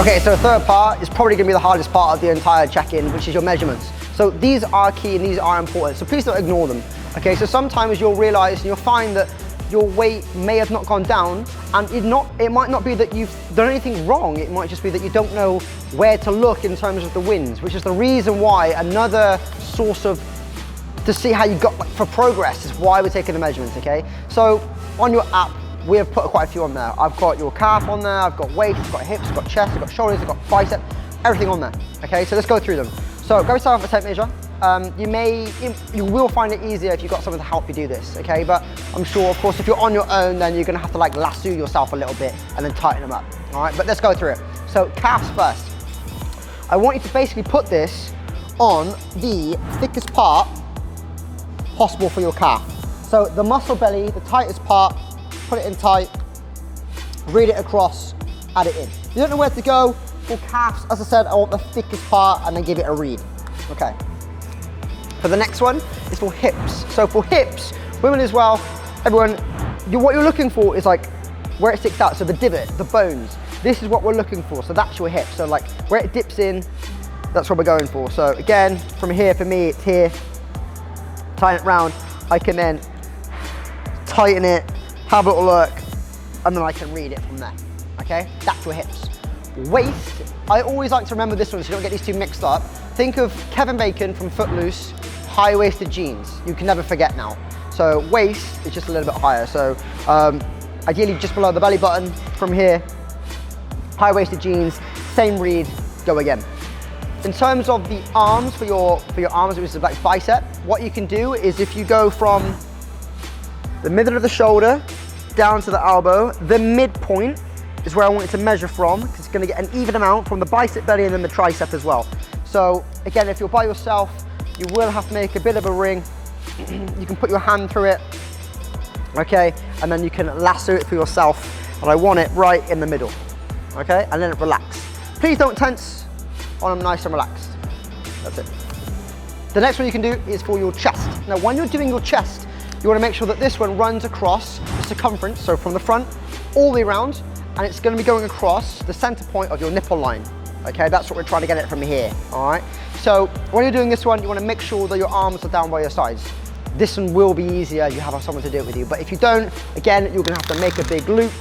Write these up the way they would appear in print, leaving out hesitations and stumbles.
Okay, so the third part is probably gonna be the hardest part of the entire check-in, which is your measurements. So these are key and these are important, so please don't ignore them. Okay, so sometimes you'll realize and you'll find that your weight may have not gone down, and it might not be that you've done anything wrong, it might just be that you don't know where to look in terms of the wins, which is the reason why another source of to see how you got for progress is why we're taking the measurements, okay? So on your app, we have put quite a few on there. I've got your calf on there, I've got waist, I've got hips, I've got chest, I've got shoulders, I've got bicep, everything on there, okay? So let's go through them. So go start with a tape measure. You will find it easier if you've got someone to help you do this, okay? But I'm sure, of course, if you're on your own, then you're gonna have to like lasso yourself a little bit and then tighten them up, all right? But let's go through it. So calves first. I want you to basically put this on the thickest part possible for your calf. So the muscle belly, the tightest part, put it in tight, read it across, add it in. You don't know where to go. For calves, as I said, I want the thickest part and then give it a read. Okay. For the next one is for hips. So for hips, women as well, everyone, what you're looking for is like where it sticks out. So the divot, the bones, this is what we're looking for. So that's your hip. So like where it dips in, that's what we're going for. So again, from here, for me, it's here. Tighten it round. I can then tighten it, have a little look, and then I can read it from there. Okay, that's your hips. Waist, I always like to remember this one so you don't get these two mixed up. Think of Kevin Bacon from Footloose, high-waisted jeans. You can never forget now. So waist is just a little bit higher. So ideally just below the belly button from here, high-waisted jeans, same read, go again. In terms of the arms, for your arms, which is like bicep, what you can do is if you go from the middle of the shoulder down to the elbow, the midpoint is where I want you to measure from, because it's going to get an even amount from the bicep belly and then the tricep as well. So again, if you're by yourself, you will have to make a bit of a ring. You can put your hand through it, okay, and then you can lasso it for yourself, and I want it right in the middle, okay, and then relax. Please don't tense, I want them nice and relaxed. That's it. The next one you can do is for your chest. Now when you're doing your chest, you want to make sure that this one runs across the circumference, so from the front all the way around, and it's going to be going across the center point of your nipple line. Okay, that's what we're trying to get it from here, all right? So when you're doing this one, you want to make sure that your arms are down by your sides. This one will be easier, you have someone to do it with you. But if you don't, again, you're going to have to make a big loop,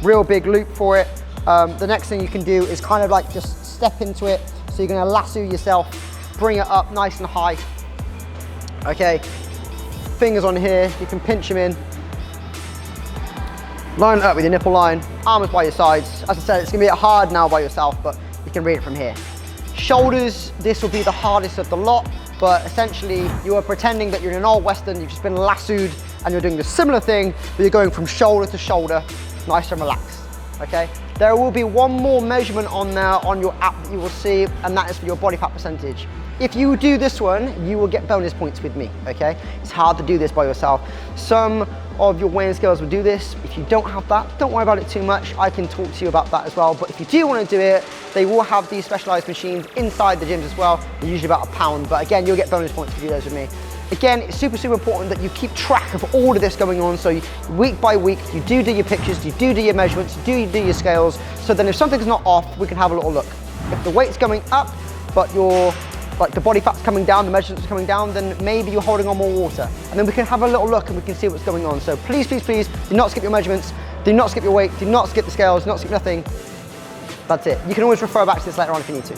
real big loop for it. The next thing you can do is kind of like just step into it. So you're going to lasso yourself, bring it up nice and high. Okay, fingers on here, you can pinch them in. Line it up with your nipple line, arms by your sides. As I said, it's going to be hard now by yourself, but you can read it from here. Shoulders, this will be the hardest of the lot, but essentially you are pretending that you're in an old Western, you've just been lassoed, and you're doing the similar thing, but you're going from shoulder to shoulder, nice and relaxed, okay? There will be one more measurement on there on your app that you will see, and that is for your body fat percentage. If you do this one, you will get bonus points with me, okay? It's hard to do this by yourself. Some of your weighing scales will do this. If you don't have that, don't worry about it too much. I can talk to you about that as well. But if you do want to do it, they will have these specialized machines inside the gyms as well. They're usually about £1, but again, you'll get bonus points if you do those with me. Again, it's super, super important that you keep track of all of this going on. So week by week, you do your pictures, you do your measurements, you do your scales. So then if something's not off, we can have a little look. If the weight's going up, but like the body fat's coming down, the measurements are coming down, then maybe you're holding on more water. And then we can have a little look and we can see what's going on. So please, please, please, do not skip your measurements, do not skip your weight, do not skip the scales, do not skip nothing. That's it. You can always refer back to this later on if you need to.